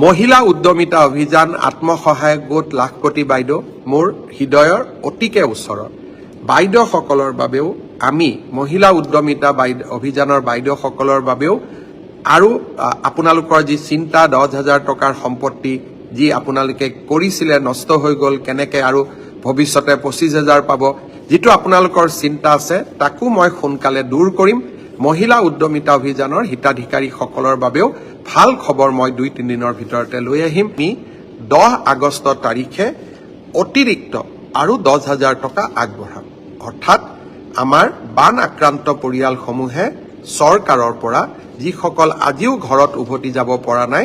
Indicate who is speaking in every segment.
Speaker 1: মহিলা উদ্যমিতা অভিযান আত্মসহায়ক গোট লাখপতি বাইদেউ মোৰ হৃদয়ৰ অতিকে ওচৰৰ বাইদেউসকলৰ বাবেও আমি মহিলা উদ্যমিতা অভিযানৰ বাইদেউসকলৰ বাবেও আৰু আপোনালোকৰ যি চিন্তা 10,000 টকাৰ সম্পত্তি যি আপোনালোকে কৰিছিলে নষ্ট হৈ গ'ল কেনেকৈ আৰু ভৱিষ্যতে 25,000 পাব যেটো আপোনালোকৰ চিন্তা আছে তাকো মই সোনকালে দূৰ কৰিম মহিলা উদ্যমিতা অভিযানৰ হিতাধিকাৰীসকলৰ বাবেও ভাল খবৰ মই 2-3 দিনৰ ভিতৰতে লৈ আহিম 10 আগষ্ট তাৰিখে অতিৰিক্ত আৰু 10,000 টকা আগবঢ়াম অৰ্থাৎ আমাৰ বান আক্ৰান্ত পৰিয়ালসমূহে চৰকাৰৰ পৰা যিসকল আজিও ঘৰত উভতি যাব পৰা নাই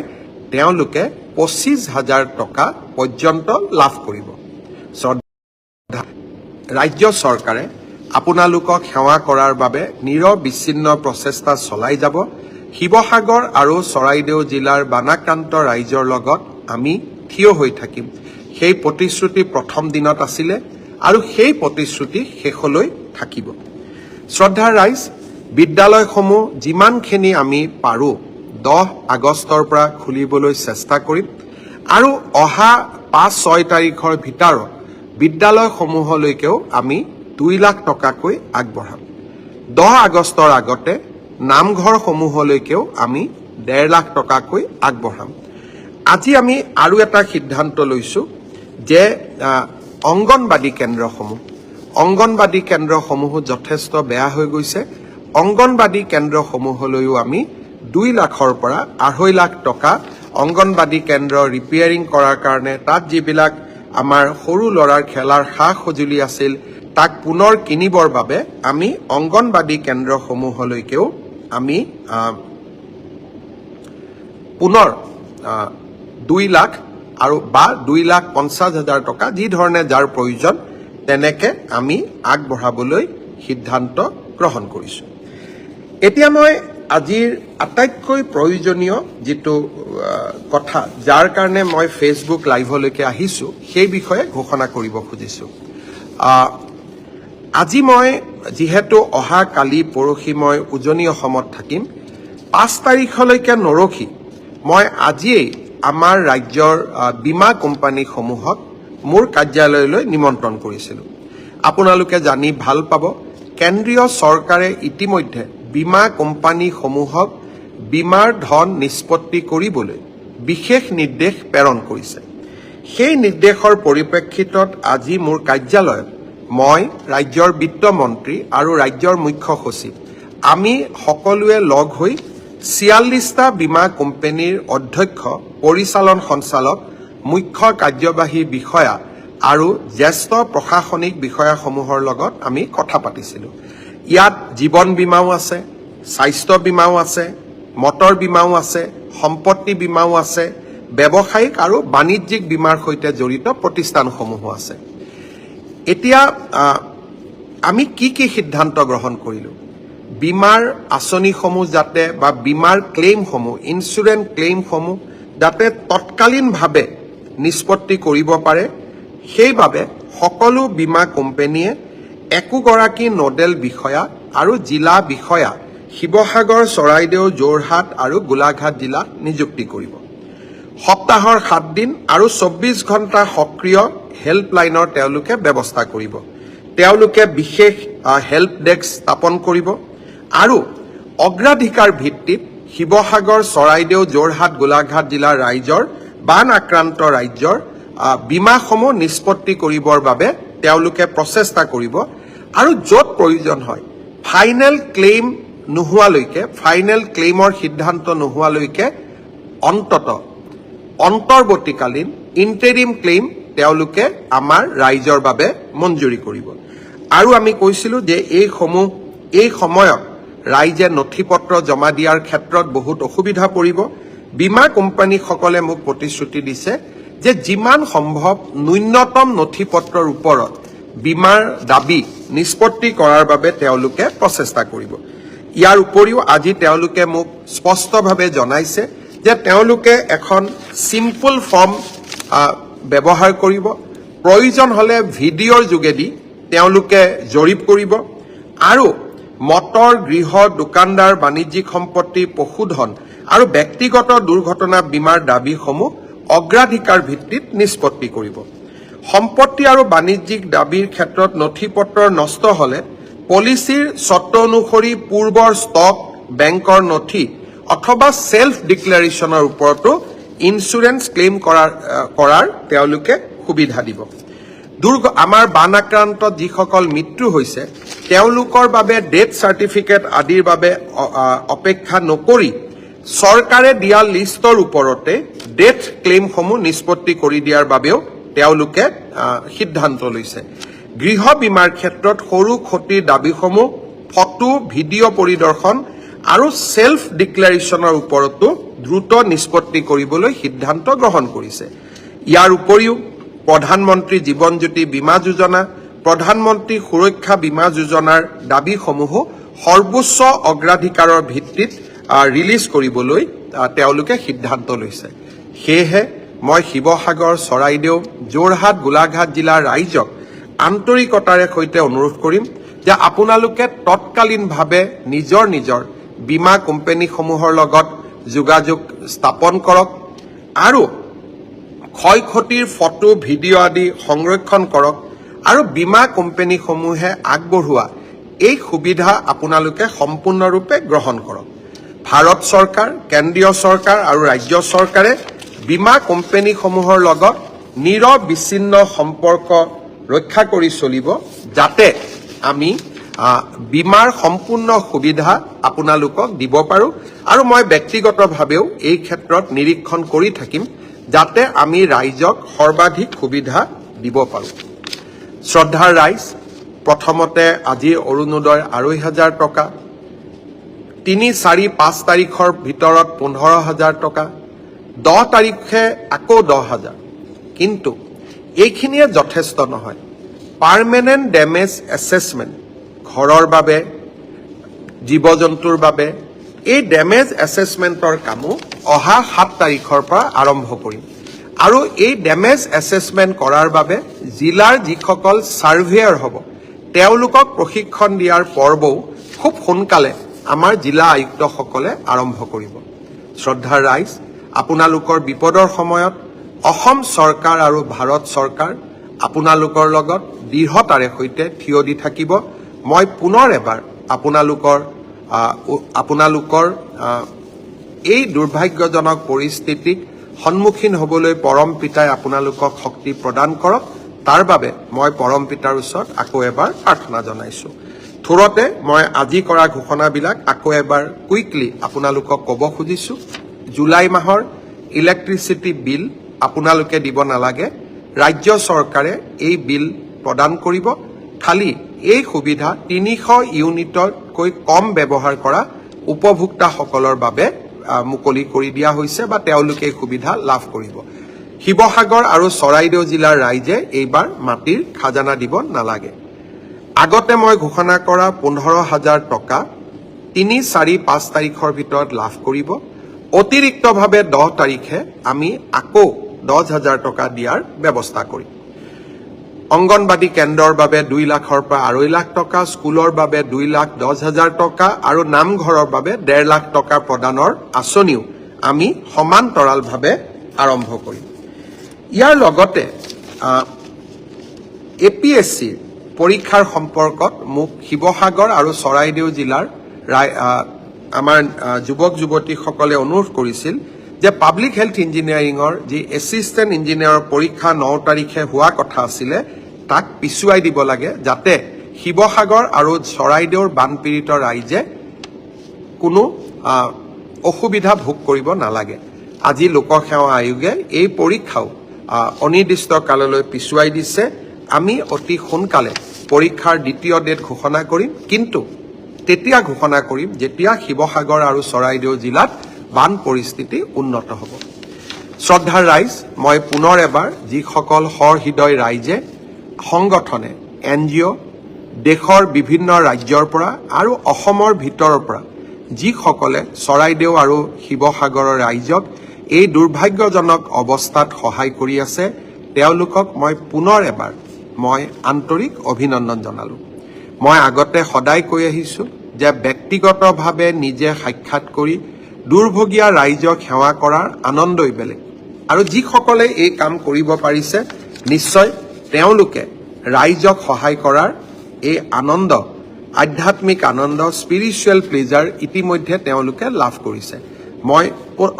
Speaker 1: তেওঁলোকে 25,000 টকা পৰ্যন্ত লাভ কৰিব ৰাজ্য চৰকাৰে আপোনালোকক সেৱা কৰাৰ বাবে নিৰবিচ্ছিন্ন প্ৰচেষ্টা চলাই যাব শিৱসাগৰ আৰু চৰাইদেউ জিলাৰ বানাক্ৰান্ত ৰাইজৰ লগত আমি থিয় হৈ থাকিম সেই প্ৰতিশ্ৰুতি প্ৰথম দিনত আছিল আৰু সেই প্ৰতিশ্ৰুতি শেষলৈ থাকিব শ্ৰদ্ধাৰ ৰাইজ বিদ্যালয়সমূহ যিমানখিনি আমি পাৰো 10 আগষ্টৰ পৰা খুলিবলৈ চেষ্টা কৰিম আৰু অহা 5-6 তাৰিখৰ ভিতৰত বিদ্যালয়সমূহলৈকেও আমি 2 লাখ টকাকৈ আগবঢ়াম 10 আগষ্টৰ আগতে নামঘৰসমূহলৈকেও আমি 1.5 লাখ টকাকৈ আগবঢ়াম আজি আমি আৰু এটা সিদ্ধান্ত লৈছো যে অংগনবাদী কেন্দ্ৰসমূহ যথেষ্ট বেয়া হৈ গৈছে অংগনবাদী কেন্দ্ৰসমূহলৈও আমি 2 লাখৰ পৰা 2.5 লাখ টকা অংগনবাদী কেন্দ্ৰ ৰিপেয়াৰিং কৰাৰ কাৰণে তাত যিবিলাক আমাৰ সৰু লৰাৰ খেলাৰ সা-সজুলি আছিল তাক পুনৰ কিনিবৰ বাবে আমি অংগনবাদী কেন্দ্ৰসমূহলৈকেও আমি পুনৰ 2 লাখ আৰু বা 2,50,000 টকা যি ধৰণে যাৰ প্ৰয়োজন তেনেকে আমি আগবঢ়াবলৈ সিদ্ধান্ত গ্ৰহণ কৰিছো এতিয়া মই আজিৰ আটাইতকৈ প্ৰয়োজনীয় যেটো কথা যাৰ কাৰণে মই ফেসবুক লাইভলৈকে আহিছো সেই বিষয়ে ঘোষণা কৰিব খুজিছো আজি মই যেহেতু অহা কালি পৰহি মই উজনি অসমত থাকিম 5 তাৰিখলৈকে নৰখি মই আজিয়েই আমাৰ ৰাজ্যৰ বীমা কোম্পানীসমূহক মোৰ কাৰ্যালয়লৈ নিমন্ত্ৰণ কৰিছিলো আপোনালোকে জানি ভাল পাব কেন্দ্ৰীয় চৰকাৰে ইতিমধ্যে বীমা কোম্পানীসমূহক বীমাৰ ধন নিষ্পত্তি কৰিবলৈ বিশেষ নিৰ্দেশ প্ৰেৰণ কৰিছে সেই নিৰ্দেশৰ পৰিপ্ৰেক্ষিতত আজি মোৰ কাৰ্যালয়ত মই ৰাজ্যৰ বিত্ত মন্ত্ৰী আৰু ৰাজ্যৰ মুখ্য সচিব আমি সকলোৱে লগ হৈ 46টা বীমা কোম্পানীৰ অধ্যক্ষ পৰিচালন সঞ্চালক মুখ্য কাৰ্যবাহী বিষয়া আৰু জ্যেষ্ঠ প্ৰশাসনিক বিষয়াসমূহৰ লগত আমি কথা পাতিছিলো ইয়াত জীৱন বীমাও আছে স্বাস্থ্য বীমাও আছে মটৰ বীমাও আছে সম্পত্তি বীমাও আছে ব্যৱসায়িক আৰু বাণিজ্যিক বীমাৰ সৈতে জড়িত প্ৰতিষ্ঠানসমূহ আছে এতিয়া আমি কি সিদ্ধান্ত গ্ৰহণ কৰিলো বীমাৰ আঁচনিসমূহ যাতে বা বীমাৰ ক্লেইমসমূহ ইনস্যুৰেন্স ক্লেইমসমূহ যাতে তৎকালীনভাৱে নিষ্পত্তি কৰিব পাৰে সেইভাবে সকলো বীমা কোম্পানীয়ে একোগৰাকী নোডেল বিষয়া আৰু জিলা বিষয়া শিৱসাগৰ চৰাইদেউ যোৰহাট আৰু গোলাঘাট জিলাত নিযুক্তি কৰিব সপ্তাহৰ 7 দিন আৰু 24 ঘণ্টা সক্ৰিয় হেল্পলাইনৰ তেওঁলোকে ব্যৱস্থা কৰিব তেওঁলোকে বিশেষ হেল্প ডেস্ক স্থাপন কৰিব আৰু অগ্ৰাধিকাৰ ভিত্তিত শিৱসাগৰ চৰাইদেউ যোৰহাট গোলাঘাট জিলাৰ ৰাইজৰ বান আক্ৰান্ত ৰাজ্যৰ বীমাসমূহ নিষ্পত্তি কৰিবৰ বাবে তেওঁলোকে প্ৰচেষ্টা কৰিব আৰু য'ত প্ৰয়োজন হয় ফাইনেল ক্লেইম নোহোৱালৈকে ফাইনেল ক্লেইমৰ সিদ্ধান্ত নোহোৱালৈকে অন্তৰ্বৰ্তীকালীন ইন্টাৰিম ক্লেইম তেওঁলোকে আমাৰ ৰাইজৰ বাবে মঞ্জুৰি কৰিব আৰু আমি কৈছিলো যে এই সময়ত ৰাইজে নথিপত্ৰ জমা দিয়াৰ ক্ষেত্ৰত বহুত অসুবিধা পৰিব বীমা কোম্পানীসকলে মোক প্ৰতিশ্ৰুতি দিছে যে যিমান সম্ভৱ ন্যূনতম নথিপত্ৰৰ ওপৰত বীমাৰ দাবী নিষ্পত্তি কৰাৰ বাবে তেওঁলোকে প্ৰচেষ্টা কৰিব ইয়াৰ উপৰিও আজি তেওঁলোকে মোক স্পষ্টভাৱে জনাইছে যে তেওঁলোকে এখন সিম্পল ফৰ্ম ব্যৱহাৰ কৰিব প্ৰয়োজন হলে ভিডিঅ'ৰ যোগেদি তেওঁলোকে জৰীপ কৰিব আৰু মটৰ গৃহ দোকানদাৰ বাণিজ্যিক সম্পত্তি পশুধন আৰু ব্যক্তিগত দুৰ্ঘটনা বীমাৰ দাবীসমূহ অগ্ৰাধিকাৰ ভিত্তিত নিষ্পত্তি কৰিব। সম্পত্তি আৰু বাণিজ্যিক দাবীৰ ক্ষেত্ৰত নথিপত্ৰ নষ্ট হ'লে পলিচিৰ চৰ্ত অনুসৰি পূৰ্বৰ ষ্টক, বেংকৰ নথি অথবা সেলফ ডিক্লেৰেশ্যনৰ ওপৰতো ইন্স্যুৰেন্স ক্লেইম কৰাৰ তেওঁলোকে সুবিধা দিব। আমাৰ বান আক্ৰান্তত যিসকল মৃত্যু হৈছে তেওঁলোকৰ বাবে ডেথ চাৰ্টিফিকেট আদিৰ বাবে অপেক্ষা নকৰি চৰকাৰে দিয়া লিষ্টৰ ওপৰতে ডেথ ক্লেইমসমূহ নিষ্পত্তি কৰি দিয়াৰ বাবেও তেওঁলোকে সিদ্ধান্ত লৈছে। গৃহ বীমাৰ ক্ষেত্ৰত সৰু ক্ষতিৰ দাবীসমূহ ফটো, ভিডিঅ' পৰিদৰ্শন আৰু সেলফ ডিক্লেৰেশ্যনৰ ওপৰতো দ্ৰুত নিষ্পত্তি কৰিবলৈ সিদ্ধান্ত গ্ৰহণ কৰিছে। ইয়াৰ উপৰিও প্ৰধানমন্ত্ৰী জীৱন জ্যোতি বীমা যোজনা, প্ৰধানমন্ত্ৰী সুৰক্ষা বীমা যোজনাৰ দাবীসমূহো সৰ্বোচ্চ অগ্ৰাধিকাৰৰ ভিত্তিত ৰিলিজ কৰিবলৈ তেওঁলোকে সিদ্ধান্ত লৈছে। সেয়েহে মই শিৱসাগৰ, চৰাইদেউ, যোৰহাট, গোলাঘাট জিলাৰ ৰাইজক আন্তৰিকতাৰে সৈতে অনুৰোধ কৰিম যে আপোনালোকে তৎকালীনভাৱে নিজৰ নিজৰ বীমা কোম্পানীসমূহৰ লগত যোগাযোগ স্থাপন কৰক আৰু ক্ষয় ক্ষতিৰ ফটো, ভিডিঅ' আদি সংৰক্ষণ কৰক আৰু বীমা কোম্পানীসমূহে আগবঢ়োৱা এই সুবিধা আপোনালোকে সম্পূৰ্ণৰূপে গ্ৰহণ কৰক। ভাৰত চৰকাৰ, কেন্দ্ৰীয় চৰকাৰ আৰু ৰাজ্য চৰকাৰে বীমা কোম্পানীসমূহৰ লগত নিৰবিচ্ছিন্ন সম্পৰ্ক ৰক্ষা কৰি চলিব, যাতে আমি বীমাৰ সম্পূৰ্ণ সুবিধা আপোনালোকক দিব পাৰোঁ। আৰু মই ব্যক্তিগতভাৱেও এই ক্ষেত্ৰত নিৰীক্ষণ কৰি থাকিম যাতে আমি ৰাইজক সৰ্বাধিক সুবিধা দিব পাৰোঁ। শ্ৰদ্ধাৰ ৰাইজ, প্ৰথমতে আজি অৰুণোদয় ২৫০০ টকা, ৩, ৪, ৫ তাৰিখৰ ভিতৰত ১৫,০০০ টকা, ১০ তাৰিখে আকৌ ১০,০০০। কিন্তু এইখিনিয়ে যথেষ্ট নহয়। পাৰ্মানেণ্ট ডেমেজ এছেছমেণ্ট, ঘৰৰ বাবে, জীৱ জন্তুৰ বাবে এই ডেমেজ এছেছমেণ্টৰ কামো অহা ৭ তাৰিখৰ পৰা আৰম্ভ কৰিম। আৰু এই ডেমেজ এছেছমেণ্ট কৰাৰ বাবে জিলাৰ যিসকল ছাৰ্ভেয়াৰ হ'ব তেওঁলোকক প্ৰশিক্ষণ দিয়াৰ পৰ্বও খুব সোনকালে আমাৰ জিলা আয়ুক্তসকলে আৰম্ভ কৰিব। শ্ৰদ্ধাৰ ৰাইজ, আপোনালোকৰ বিপদৰ সময়ত অসম চৰকাৰ আৰু ভাৰত চৰকাৰ আপোনালোকৰ লগত দৃঢ়তাৰে সৈতে থিয় দি থাকিব। মই পুনৰ এবাৰ আপোনালোকৰ এই দুৰ্ভাগ্যজনক পৰিস্থিতিক সন্মুখীন হ'বলৈ পৰম পিতাই আপোনালোকক শক্তি প্ৰদান কৰক, তাৰ বাবে মই পৰম পিতাৰ ওচৰত আকৌ এবাৰ প্ৰাৰ্থনা জনাইছোঁ। থোৰতে মই আজি কৰা ঘোষণাবিলাক আকৌ এবাৰ কুইকলি আপোনালোকক ক'ব খুজিছোঁ। জুলাই মাহৰ ইলেক্ট্ৰিচিটি বিল আপোনালোকে দিব নালাগে, ৰাজ্য চৰকাৰে এই বিল প্ৰদান কৰিব। খালি এই সুবিধা ৩০০ ইউনিটতকৈ কম ব্যৱহাৰ কৰা উপভোক্তাসকলৰ বাবে মুকলি কৰি দিয়া হৈছে বা তেওঁলোকে এই সুবিধা লাভ কৰিব। শিৱসাগৰ আৰু চৰাইদেউ জিলাৰ ৰাইজে এইবাৰ মাটিৰ খাজানা দিব নালাগে। আগতে মই ঘোষণা কৰা ১৫,০০০ টকা ৩, ৪, ৫ তাৰিখৰ ভিতৰত লাভ কৰিব। অতিৰিক্তভাৱে ১০ তাৰিখে আমি আকৌ ১০,০০০ টকা দিয়াৰ ব্যৱস্থা কৰিম। অংগনবাদী কেন্দ্ৰৰ বাবে ২ লাখৰ পৰা ২.৫ লাখ টকা, স্কুলৰ বাবে ২,১০,০০০ টকা আৰু নামঘৰৰ বাবে ১.৫ লাখ টকা প্ৰদানৰ আঁচনিও আমি সমান্তৰালভাৱে আৰম্ভ কৰিম। ইয়াৰ লগতে APSCৰ পৰীক্ষাৰ সম্পৰ্কত মোক শিৱসাগৰ আৰু চৰাইদেউ জিলাৰ আমাৰ যুৱক যুৱতীসকলে অনুৰোধ কৰিছিল যে পাব্লিক হেল্থ ইঞ্জিনিয়াৰিঙৰ যি এছিষ্টেণ্ট ইঞ্জিনিয়াৰৰ পৰীক্ষা ৯ তাৰিখে হোৱা কথা আছিলে তাক পিছুৱাই দিব লাগে, যাতে শিৱসাগৰ আৰু চৰাইদেউৰ বানপীড়িত ৰাইজে কোনো অসুবিধা ভোগ কৰিব নালাগে। আজি লোকসেৱা আয়োগে এই পৰীক্ষাও অনিৰ্দিষ্ট কাললৈ পিছুৱাই দিছে। আমি অতি সোনকালে পৰীক্ষাৰ দ্বিতীয় ডেট ঘোষণা কৰিম, কিন্তু তেতিয়া ঘোষণা কৰিম যেতিয়া শিৱসাগৰ আৰু চৰাইদেউ জিলাত বান পৰিস্থিতি উন্নত হ'ব। শ্ৰদ্ধাৰ ৰাইজ, মই পুনৰ এবাৰ যিসকল সহৃদয় ৰাইজে, সংগঠনে, NGO, দেশৰ বিভিন্ন ৰাজ্যৰ পৰা আৰু অসমৰ ভিতৰৰ পৰা যিসকলে চৰাইদেউ আৰু শিৱসাগৰৰ ৰাইজক এই দুৰ্ভাগ্যজনক অৱস্থাত সহায় কৰি আছে, তেওঁলোকক মই পুনৰ এবাৰ আন্তৰিক অভিনন্দন জনালোঁ। মই আগতে সদায় কৈ আহিছোঁ যে ব্যক্তিগতভাৱে নিজে সাক্ষাৎ কৰি দুৰ্ভগীয়া ৰাইজক সেৱা কৰাৰ আনন্দই বেলেগ আৰু যিসকলে এই কাম কৰিব পাৰিছে নিশ্চয় তেওঁলোকে ৰাইজক সহায় কৰাৰ এই আনন্দ আধ্যাত্মিক আনন্দ স্পিৰিচুৱেল প্লেজাৰ ইতিমধ্যে তেওঁলোকে লাভ কৰিছে মই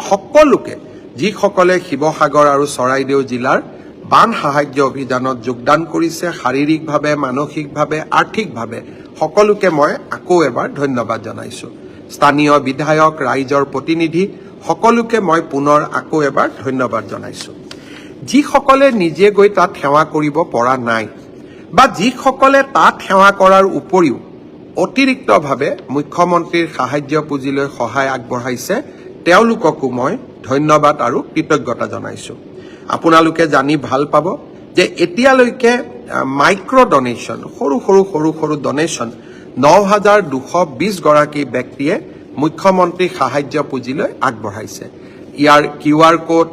Speaker 1: সকলোকে যিসকলে শিৱসাগৰ আৰু চৰাইদেউ জিলাৰ বান সাহায্য অভিযানত যোগদান কৰিছে শাৰীৰিকভাৱে মানসিকভাৱে আৰ্থিকভাৱে সকলোকে মই আকৌ এবাৰ ধন্যবাদ জনাইছো স্থানীয় বিধায়ক ৰাইজৰ প্ৰতিনিধি সকলোকে মই পুনৰ আকৌ এবাৰ ধন্যবাদ জনাইছো যিসকলে নিজে গৈ তাত সেৱা কৰিব পৰা নাই বা যিসকলে তাত সেৱা কৰাৰ উপৰিও অতিৰিক্তভাৱে মুখ্যমন্ত্ৰীৰ সাহায্য পুঁজিলৈ সহায় আগবঢ়াইছে তেওঁলোককো মই ধন্যবাদ আৰু কৃতজ্ঞতা জনাইছো আপোনালোকে জানি ভাল পাব যে এতিয়ালৈকে মাইক্ৰ ডোনেশ্যন সৰু ডোনেশ্যন ৯,২২০ গৰাকী ব্যক্তিয়ে মুখ্যমন্ত্ৰী সাহায্য পুঁজিলৈ আগবঢ়াইছে ইয়াৰ QR কোড